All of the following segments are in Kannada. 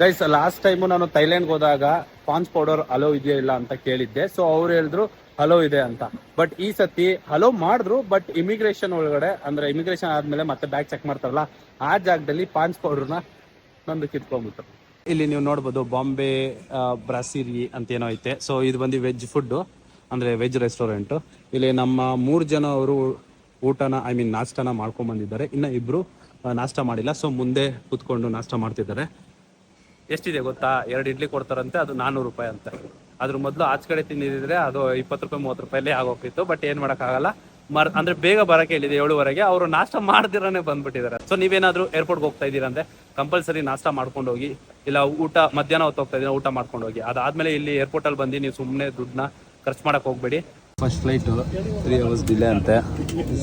ಗೈಸ್, ಲಾಸ್ಟ್ ಟೈಮು ನಾನು ಥೈಲ್ಯಾಂಡ್ಗೆ ಹೋದಾಗ ಪಾನ್ಸ್ ಪೌಡರ್ ಅಲೋ ಇದೆಯಾ ಇಲ್ಲ ಅಂತ ಕೇಳಿದ್ದೆ. ಸೊ ಅವ್ರು ಹೇಳಿದ್ರು ಹಲೋ ಇದೆ ಅಂತ. ಬಟ್ ಈ ಸತಿ ಹಲೋ ಮಾಡಿದ್ರು, ಬಟ್ ಇಮಿಗ್ರೇಷನ್ ಒಳಗಡೆ ಅಂದ್ರೆ ಇಮಿಗ್ರೇಷನ್ ಆದ್ಮೇಲೆ ಮತ್ತೆ ಬ್ಯಾಗ್ ಚೆಕ್ ಮಾಡ್ತಾರಲ್ಲ, ಆ ಜಾಗದಲ್ಲಿ ಪಾನ್ಸ್ ಪೌಡರ್ನ ನಂದು ಕಿತ್ಕೊಂಡ್ಬಿಟ್ಟು. ಇಲ್ಲಿ ನೀವು ನೋಡ್ಬೋದು ಬಾಂಬೆ ಬ್ರಾಸಿರಿ ಅಂತ ಏನೋ ಐತೆ. ಸೊ ಇದು ಬಂದು ವೆಜ್ ಫುಡ್ ಅಂದ್ರೆ ವೆಜ್ ರೆಸ್ಟೋರೆಂಟ್. ಇಲ್ಲಿ ನಮ್ಮ 3 ಜನ ಅವರು ಊಟನ ನಾಷ್ಟಾನ ಮಾಡ್ಕೊಂಡ್ ಬಂದಿದ್ದಾರೆ. ಇನ್ನು ಇಬ್ರು ನಾಷ್ಟ ಮಾಡಿಲ್ಲ. ಸೊ ಮುಂದೆ ಕುತ್ಕೊಂಡು ನಾಷ್ಟ ಮಾಡ್ತಿದ್ದಾರೆ. ಎಷ್ಟಿದೆ ಗೊತ್ತಾ? 2 ಇಡ್ಲಿ ಕೊಡ್ತಾರಂತೆ, ಅದು 400 ರೂಪಾಯಿ ಅಂತ. ಅದ್ರ ಮೊದಲು ಆಚೆ ಕಡೆ ತಿಂದಿದ್ರೆ ಅದು 20 ರೂಪಾಯಿ 30 ರೂಪಾಯಿಲೇ ಆಗೋಗ್ತಿತ್ತು. ಬಟ್ ಏನ್ ಮಾಡೋಕ್ಕಾಗಲ್ಲ, ಅಂದ್ರೆ ಬೇಗ ಬರಕ್ಕೆ ಹೇಳಿದೆ 7:15. ಅವರು ನಾಷ್ಟ ಮಾಡ್ದಿರಾನೆ ಬಂದ್ಬಿಟ್ಟಿದ್ದಾರೆ. ಸೊ ನೀವೇನಾದ್ರೂ ಏರ್ಪೋರ್ಟ್ಗೆ ಹೋಗ್ತಾ ಇದ್ದೀರಾ ಅಂದ್ರೆ ಕಂಪಲ್ಸರಿ ನಾಷ್ಟ ಮಾಡ್ಕೊಂಡು ಹೋಗಿ, ಇಲ್ಲ ಊಟ ಮಧ್ಯಾಹ್ನ ಹೊತ್ತು ಹೋಗ್ತಾ ಇದ್ದೀರಾ ಊಟ ಮಾಡ್ಕೊಂಡು ಹೋಗಿ. ಅದಾದ್ಮೇಲೆ ಇಲ್ಲಿ ಏರ್ಪೋರ್ಟ್ ಅಲ್ಲಿ ಬಂದು ನೀವು ಸುಮ್ಮನೆ ದುಡ್ಡನ್ನ ಖರ್ಚು ಮಾಡಕ್ ಹೋಗ್ಬೇಡಿ. ಫಸ್ಟ್ ಫ್ಲೈಟ್ 3 hours ಡಿಲೇ ಅಂತೆ.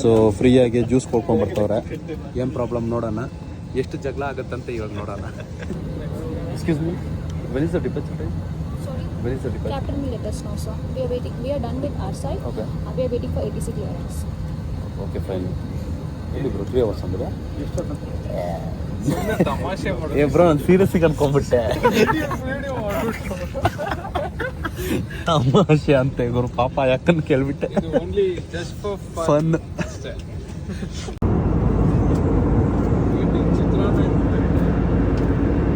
ಸೊ ಫ್ರೀಯಾಗಿ ಜ್ಯೂಸ್ ಕೊಡ್ಕೊಂಡ್ ಬರ್ತವ್ರೆ. ಏನ್ ಪ್ರಾಬ್ಲಮ್ ನೋಡೋಣ, ಎಷ್ಟು ಜಗಳ ಆಗುತ್ತಂತೆ ಇವಾಗ ನೋಡೋಣ. Excuse me, when is the departure time? Sorry? When is the departure? Captain will let us know, sir. We are waiting. We are done with our side. Okay. We are waiting for ATC clearance. Okay, fine. ಎಲ್ಲಿ ಬ್ರೋ 3 hours ಅಂದ್ರೆ? ತಮಾಷೆ ಮಾಡೋದು. ಏ ಬ್ರೋ, ನಾನು ಸೀರಿಯಸ್ ಆಗಿ ಅನ್ಕೊಂಡ್ಬಿಟ್ಟೆ. ತಮಾಷೆ ಅಂತ ಗುರು, ಪಾಪ ಯಾಕಂತ ಕೇಳ್ಬಿಟ್ಟೆ. Only just for fun.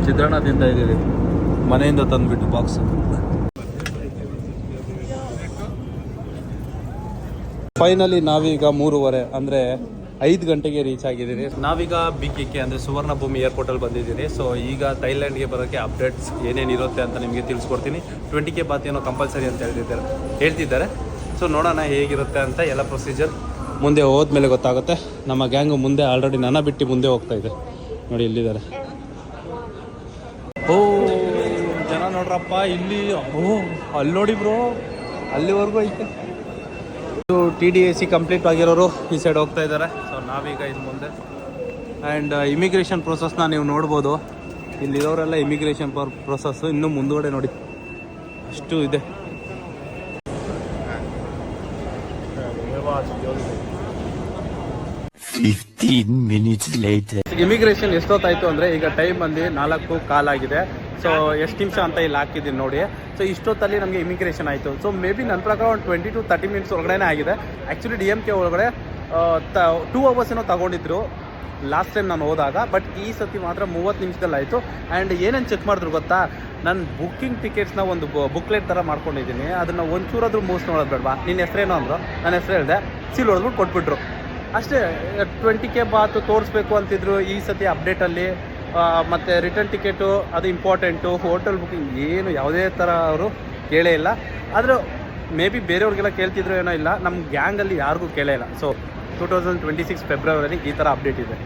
ಚಿತ್ರಾನ್ನ ತಿಂತ ಇದ್ದೀವಿ ಮನೆಯಿಂದ ತಂದ್ಬಿಟ್ಟು ಬಾಕ್ಸ್. ಫೈನಲಿ ನಾವೀಗ 3:30 ಅಂದ್ರೆ 5 ಗಂಟೆಗೆ ರೀಚ್ ಆಗಿದ್ದೀರಿ. ನಾವೀಗ BKK ಅಂದ್ರೆ ಸುವರ್ಣ ಭೂಮಿ ಏರ್ಪೋರ್ಟ್ ಅಲ್ಲಿ ಬಂದಿದ್ದೀರಿ. ಸೊ ಈಗ ಥೈಲ್ಯಾಂಡ್ಗೆ ಬರೋಕ್ಕೆ ಅಪ್ಡೇಟ್ಸ್ ಏನೇನಿರುತ್ತೆ ಅಂತ ನಿಮಗೆ ತಿಳಿಸ್ಕೊಡ್ತೀನಿ. 20K ಬಾತ್ ಏನೋ ಕಂಪಲ್ಸರಿ ಅಂತ ಹೇಳ್ತಿದ್ದಾರೆ. ಸೊ ನೋಡೋಣ ಹೇಗಿರುತ್ತೆ ಅಂತ. ಎಲ್ಲ ಪ್ರೊಸೀಜರ್ ಮುಂದೆ ಹೋದ್ಮೇಲೆ ಗೊತ್ತಾಗುತ್ತೆ. ನಮ್ಮ ಗ್ಯಾಂಗು ಮುಂದೆ ಆಲ್ರೆಡಿ ನನ್ನ ಬಿಟ್ಟು ಮುಂದೆ ಹೋಗ್ತಾ ಇದೆ. ನೋಡಿ ಇಲ್ಲಿದ್ದಾರೆ. ಓ ಜನ ನೋಡ್ರಪ್ಪ ಇಲ್ಲಿ. ಓ ಅಲ್ಲಿ ನೋಡಿ ಬ್ರೋ, ಅಲ್ಲಿವರೆಗೂ ಐತೆ. TDAC ಕಂಪ್ಲೀಟ್ ಆಗಿರೋರು ಈ ಸೈಡ್ ಹೋಗ್ತಾ ಇದ್ದಾರೆ. ಸೊ ನಾವೀಗ ಇದು ಮುಂದೆ ಆ್ಯಂಡ್ ಇಮಿಗ್ರೇಷನ್ ಪ್ರೊಸೆಸ್ನ ನೀವು ನೋಡ್ಬೋದು. ಇಲ್ಲಿರೋರೆಲ್ಲ ಇಮಿಗ್ರೇಷನ್ ಪ್ರೊಸೆಸ್ಸು ಇನ್ನೂ ಮುಂದುಗಡೆ ನೋಡಿ ಅಷ್ಟು ಇದೆ. ಇಮಿಗ್ರೇಷನ್ ಎಷ್ಟೊತ್ತಾಯ್ತು ಅಂದ್ರೆ ಈಗ ಟೈಮ್ ಬಂದು 4:15 ಆಗಿದೆ. ಸೊ ಎಷ್ಟು ನಿಮಿಷ ಅಂತ ಇಲ್ಲಿ ಹಾಕಿದ್ದೀನಿ ನೋಡಿ. ಸೊ ಇಷ್ಟೊತ್ತಲ್ಲಿ ನಮಗೆ ಇಮಿಗ್ರೇಷನ್ ಆಯಿತು. ಸೊ ಮೇ ಬಿ ನನ್ನ ಪ್ರಕಾರ ಒಂದು 20 to 30 minutes ಒಳಗಡೆ ಆಗಿದೆ. ಆ್ಯಕ್ಚುಲಿ DMK ಒಳಗಡೆ 2 hours ಏನೋ ತಗೊಂಡಿದ್ರು ಲಾಸ್ಟ್ ಟೈಮ್ ನಾನು ಹೋದಾಗ. ಬಟ್ ಈ ಸತಿ ಮಾತ್ರ 30 ನಿಮಿಷದಲ್ಲಿ ಆಯಿತು. ಆ್ಯಂಡ್ ಏನೇನು ಚೆಕ್ ಮಾಡಿದ್ರು ಗೊತ್ತಾ, ನಾನು ಬುಕ್ಕಿಂಗ್ ಟಿಕೆಟ್ಸ್ನ ಒಂದು ಬುಕ್ಲೆಟ್ ಥರ ಮಾಡ್ಕೊಂಡಿದ್ದೀನಿ. ಅದನ್ನು ಒಂಚೂರಾದ್ರೂ ಮೂಸ್ ನೋಡೋದು ಬೇಡವಾ, ನಿನ್ನ ಹೆಸರೇನೋ ಅಂದರು. ನನ್ನ ಹೆಸರು ಹೇಳಿದೆ, ಸೀಲ್ ಹೊಡೆದ್ಬಿಟ್ಟು ಕೊಟ್ಬಿಟ್ರು ಅಷ್ಟೇ. 20K ಬಾತು ತೋರಿಸ್ಬೇಕು ಅಂತಿದ್ರು. ಈ ಸತಿ ಅಪ್ಡೇಟಲ್ಲಿ ಮತ್ತು ರಿಟರ್ನ್ ಟಿಕೆಟು ಅದು ಇಂಪಾರ್ಟೆಂಟು, ಹೋಟೆಲ್ ಬುಕ್ಕಿಂಗ್ ಏನು ಯಾವುದೇ ಥರ ಅವರು ಕೇಳೇ ಇಲ್ಲ. ಆದರೆ ಮೇ ಬಿ ಬೇರೆಯವ್ರಿಗೆಲ್ಲ ಕೇಳ್ತಿದ್ರು ಏನೋ ಇಲ್ಲ, ನಮ್ಮ ಗ್ಯಾಂಗಲ್ಲಿ ಯಾರಿಗೂ ಕೇಳೇ ಇಲ್ಲ. ಸೊ 2026 ಫೆಬ್ರವರಿ ಈ ಥರ ಅಪ್ಡೇಟ್ ಇದೆ.